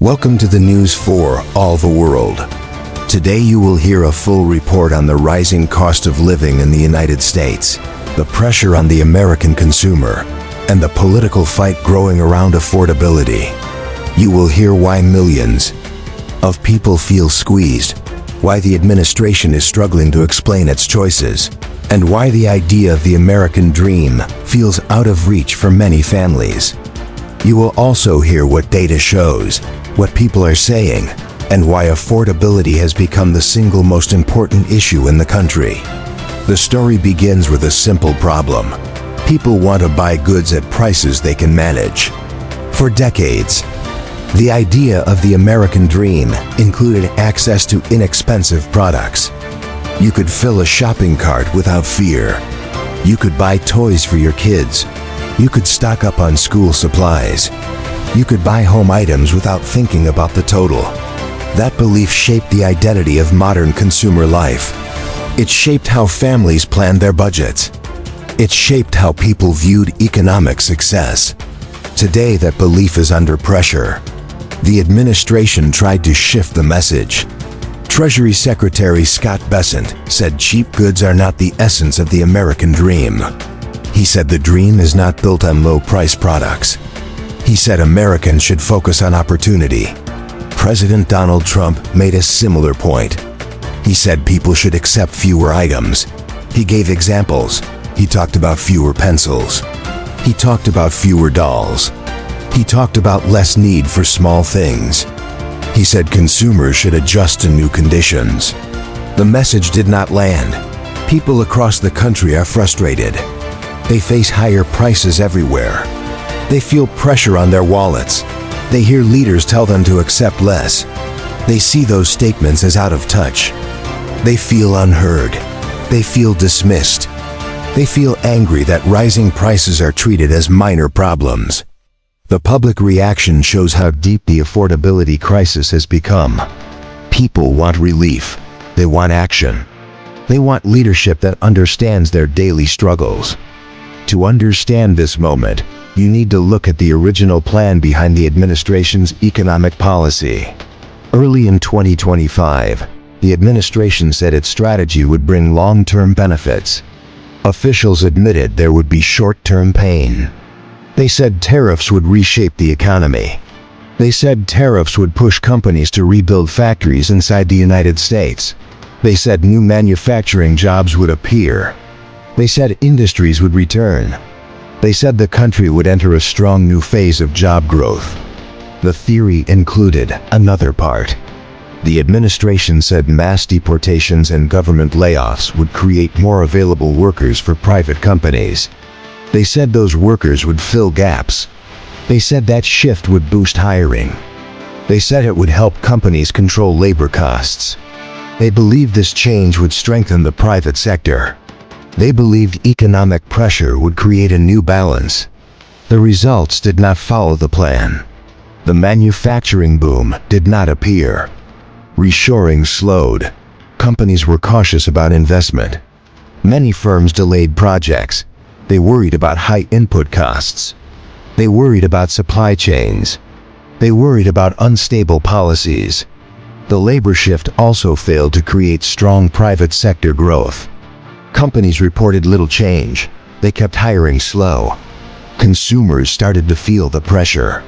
Welcome to the news for all the world. Today you will hear a full report on the rising cost of living in the United States, the pressure on the American consumer, and the political fight growing around affordability. You will hear why millions of people feel squeezed, why the administration is struggling to explain its choices, and why the idea of the American dream feels out of reach for many families. You will also hear what data shows, what people are saying, and why affordability has become the single most important issue in the country. The story begins with a simple problem. People want to buy goods at prices they can manage. For decades, the idea of the American dream included access to inexpensive products. You could fill a shopping cart without fear. You could buy toys for your kids. You could stock up on school supplies. You could buy home items without thinking about the total. That belief shaped the identity of modern consumer life. It shaped how families planned their budgets. It shaped how people viewed economic success. Today, that belief is under pressure. The administration tried to shift the message. Treasury Secretary Scott Bessent said cheap goods are not the essence of the American dream. He said the dream is not built on low-price products. He said Americans should focus on opportunity. President Donald Trump made a similar point. He said people should accept fewer items. He gave examples. He talked about fewer pencils. He talked about fewer dolls. He talked about less need for small things. He said consumers should adjust to new conditions. The message did not land. People across the country are frustrated. They face higher prices everywhere. They feel pressure on their wallets. They hear leaders tell them to accept less. They see those statements as out of touch. They feel unheard. They feel dismissed. They feel angry that rising prices are treated as minor problems. The public reaction shows how deep the affordability crisis has become. People want relief. They want action. They want leadership that understands their daily struggles. To understand this moment, you need to look at the original plan behind the administration's economic policy. Early in 2025, the administration said its strategy would bring long-term benefits. Officials admitted there would be short-term pain. They said tariffs would reshape the economy. They said tariffs would push companies to rebuild factories inside the United States. They said new manufacturing jobs would appear. They said industries would return. They said the country would enter a strong new phase of job growth. The theory included another part. The administration said mass deportations and government layoffs would create more available workers for private companies. They said those workers would fill gaps. They said that shift would boost hiring. They said it would help companies control labor costs. They believed this change would strengthen the private sector. They believed economic pressure would create a new balance. The results did not follow the plan. The manufacturing boom did not appear. Reshoring slowed. Companies were cautious about investment. Many firms delayed projects. They worried about high input costs. They worried about supply chains. They worried about unstable policies. The labor shift also failed to create strong private sector growth. Companies reported little change. They kept hiring slow. Consumers started to feel the pressure.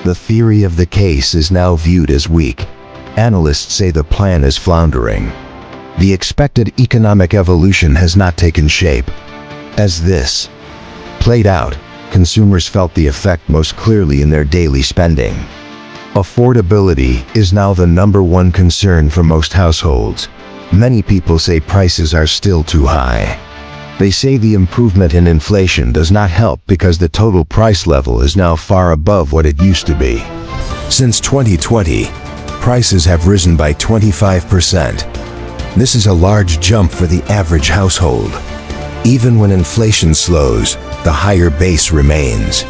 The theory of the case is now viewed as weak. Analysts say the plan is floundering. The expected economic evolution has not taken shape. As this played out, consumers felt the effect most clearly in their daily spending. Affordability is now the #1 concern for most households. Many people say prices are still too high. They say the improvement in inflation does not help because the total price level is now far above what it used to be. Since 2020, prices have risen by 25%. This is a large jump for the average household. Even when inflation slows, the higher base remains.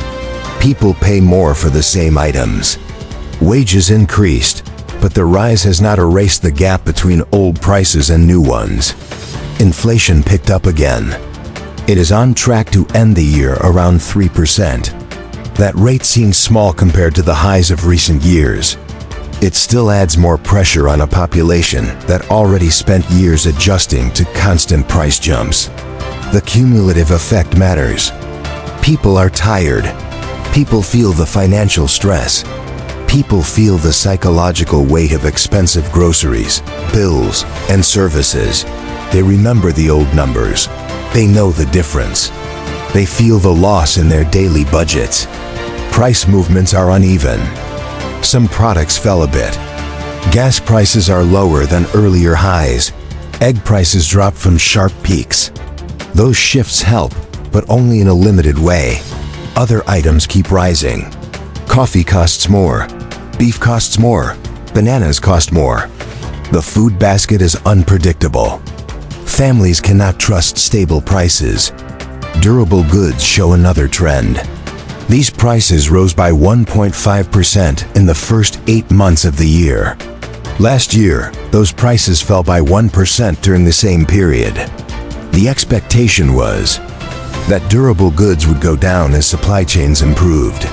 People pay more for the same items. Wages increased, but the rise has not erased the gap between old prices and new ones. Inflation picked up again. It is on track to end the year around 3%. That rate seems small compared to the highs of recent years, It still adds more pressure on a population that already spent years adjusting to constant price jumps. The cumulative effect matters. People are tired. People feel the financial stress. People feel the psychological weight of expensive groceries, bills, and services. They remember the old numbers. They know the difference. They feel the loss in their daily budgets. Price movements are uneven. Some products fell a bit. Gas prices are lower than earlier highs. Egg prices drop from sharp peaks. Those shifts help, but only in a limited way. Other items keep rising. Coffee costs more. Beef costs more. Bananas cost more. The food basket is unpredictable. Families cannot trust stable prices. Durable goods show another trend. These prices rose by 1.5% in the first 8 months of the year. Last year, those prices fell by 1% during the same period. The expectation was that durable goods would go down as supply chains improved.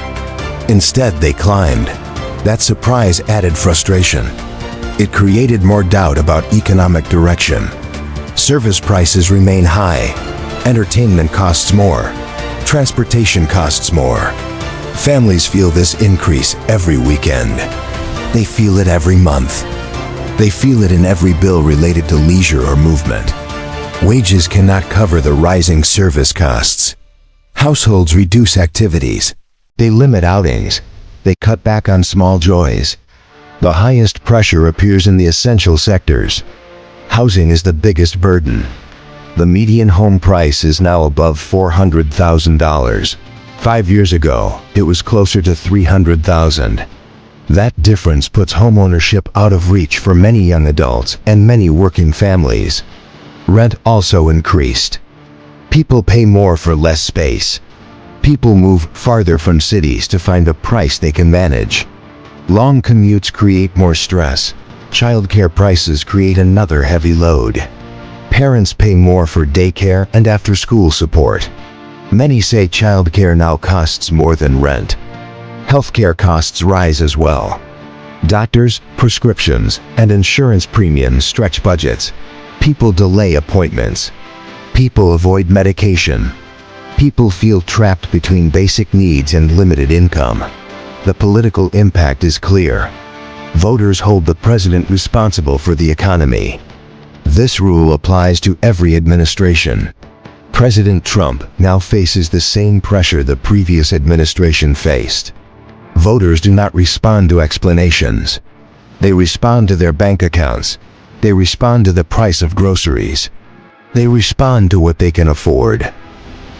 Instead, they climbed. That surprise added frustration. It created more doubt about economic direction. Service prices remain high. Entertainment costs more. Transportation costs more. Families feel this increase every weekend. They feel it every month. They feel it in every bill related to leisure or movement. Wages cannot cover the rising service costs. Households reduce activities. They limit outings. They cut back on small joys. The highest pressure appears in the essential sectors. Housing is the biggest burden. The median home price is now above $400,000. 5 years ago, it was closer to $300,000. That difference puts homeownership out of reach for many young adults and many working families. Rent also increased. People pay more for less space. People move farther from cities to find a price they can manage. Long commutes create more stress. Childcare prices create another heavy load. Parents pay more for daycare and after-school support. Many say childcare now costs more than rent. Healthcare costs rise as well. Doctors, prescriptions, and insurance premiums stretch budgets. People delay appointments. People avoid medication. People feel trapped between basic needs and limited income. The political impact is clear. Voters hold the president responsible for the economy. This rule applies to every administration. President Trump now faces the same pressure the previous administration faced. Voters do not respond to explanations. They respond to their bank accounts. They respond to the price of groceries. They respond to what they can afford.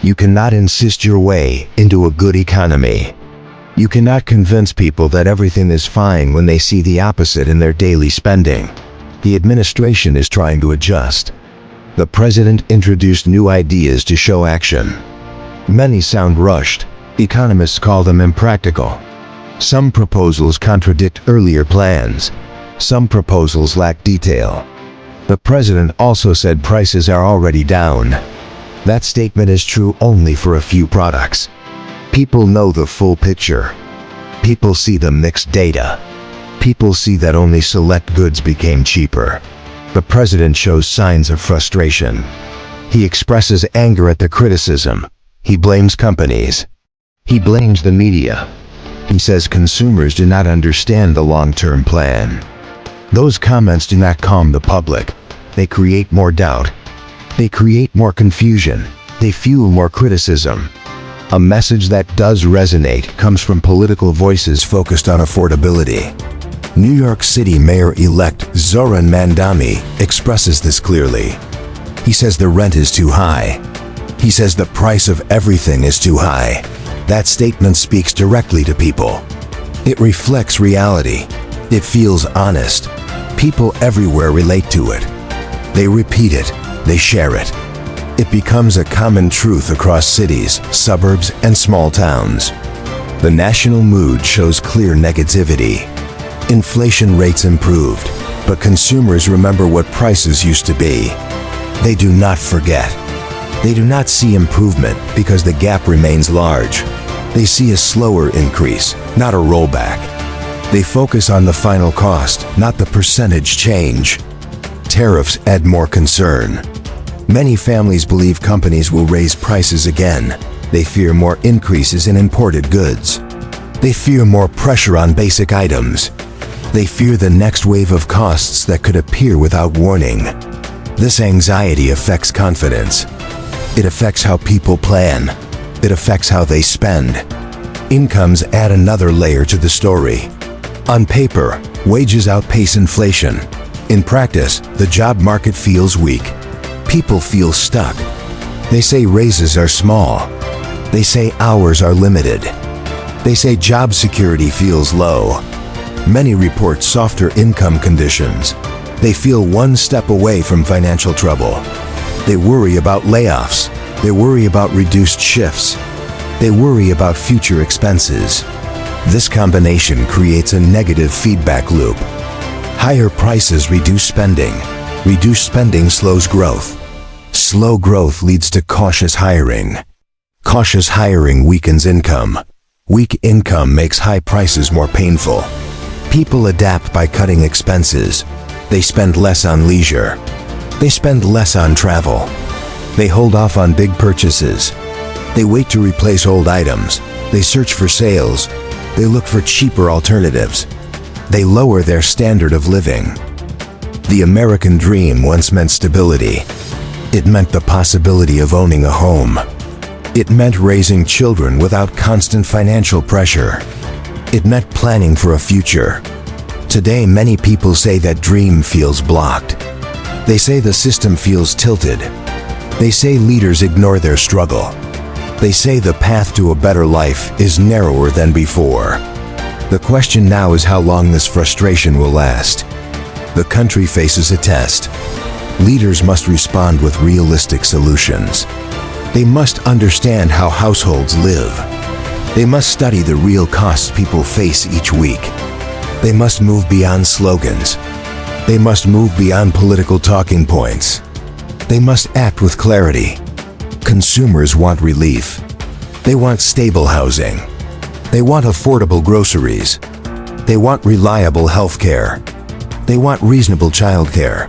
You cannot insist your way into a good economy. You cannot convince people that everything is fine when they see the opposite in their daily spending. The administration is trying to adjust. The president introduced new ideas to show action. Many sound rushed. Economists call them impractical. Some proposals contradict earlier plans. Some proposals lack detail. The president also said prices are already down. That statement is true only for a few products. People know the full picture. People see the mixed data. People see that only select goods became cheaper. The president shows signs of frustration. He expresses anger at the criticism. He blames companies. He blames the media. He says consumers do not understand the long-term plan. Those comments do not calm the public. They create more doubt. They create more confusion. They fuel more criticism. A message that does resonate comes from political voices focused on affordability. New York City Mayor-elect Zoran Mandami expresses this clearly. He says the rent is too high. He says the price of everything is too high. That statement speaks directly to people. It reflects reality. It feels honest. People everywhere relate to it. They repeat it. They share it. It becomes a common truth across cities, suburbs, and small towns. The national mood shows clear negativity. Inflation rates improved, but consumers remember what prices used to be. They do not forget. They do not see improvement because the gap remains large. They see a slower increase, not a rollback. They focus on the final cost, not the percentage change. Tariffs add more concern. Many families believe companies will raise prices again. They fear more increases in imported goods. They fear more pressure on basic items. They fear the next wave of costs that could appear without warning. This anxiety affects confidence. It affects how people plan. It affects how they spend. Incomes add another layer to the story. On paper, wages outpace inflation. In practice, the job market feels weak. People feel stuck. They say raises are small. They say hours are limited. They say job security feels low. Many report softer income conditions. They feel one step away from financial trouble. They worry about layoffs. They worry about reduced shifts. They worry about future expenses. This combination creates a negative feedback loop. Higher prices reduce spending. Reduced spending slows growth. Slow growth leads to cautious hiring. Cautious hiring weakens income. Weak income makes high prices more painful. People adapt by cutting expenses. They spend less on leisure. They spend less on travel. They hold off on big purchases. They wait to replace old items. They search for sales. They look for cheaper alternatives. They lower their standard of living. The American dream once meant stability. It meant the possibility of owning a home. It meant raising children without constant financial pressure. It meant planning for a future. Today, many people say that dream feels blocked. They say the system feels tilted. They say leaders ignore their struggle. They say the path to a better life is narrower than before. The question now is how long this frustration will last. The country faces a test. Leaders must respond with realistic solutions. They must understand how households live. They must study the real costs people face each week. They must move beyond slogans. They must move beyond political talking points. They must act with clarity. Consumers want relief. They want stable housing. They want affordable groceries. They want reliable health care. They want reasonable childcare.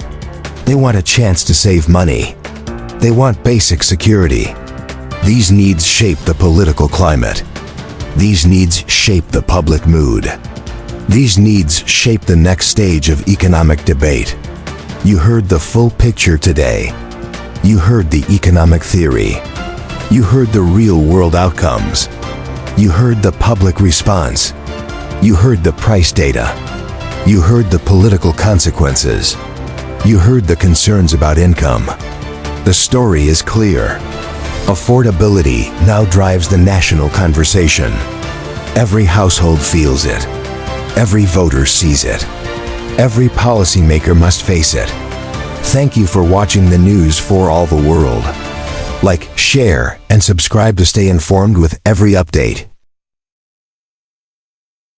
They want a chance to save money. They want basic security. These needs shape the political climate. These needs shape the public mood. These needs shape the next stage of economic debate. You heard the full picture today. You heard the economic theory. You heard the real-world outcomes. You heard the public response. You heard the price data. You heard the political consequences. You heard the concerns about income. The story is clear. Affordability now drives the national conversation. Every household feels it. Every voter sees it. Every policymaker must face it. Thank you for watching the news for all the world. Like, share, and subscribe to stay informed with every update.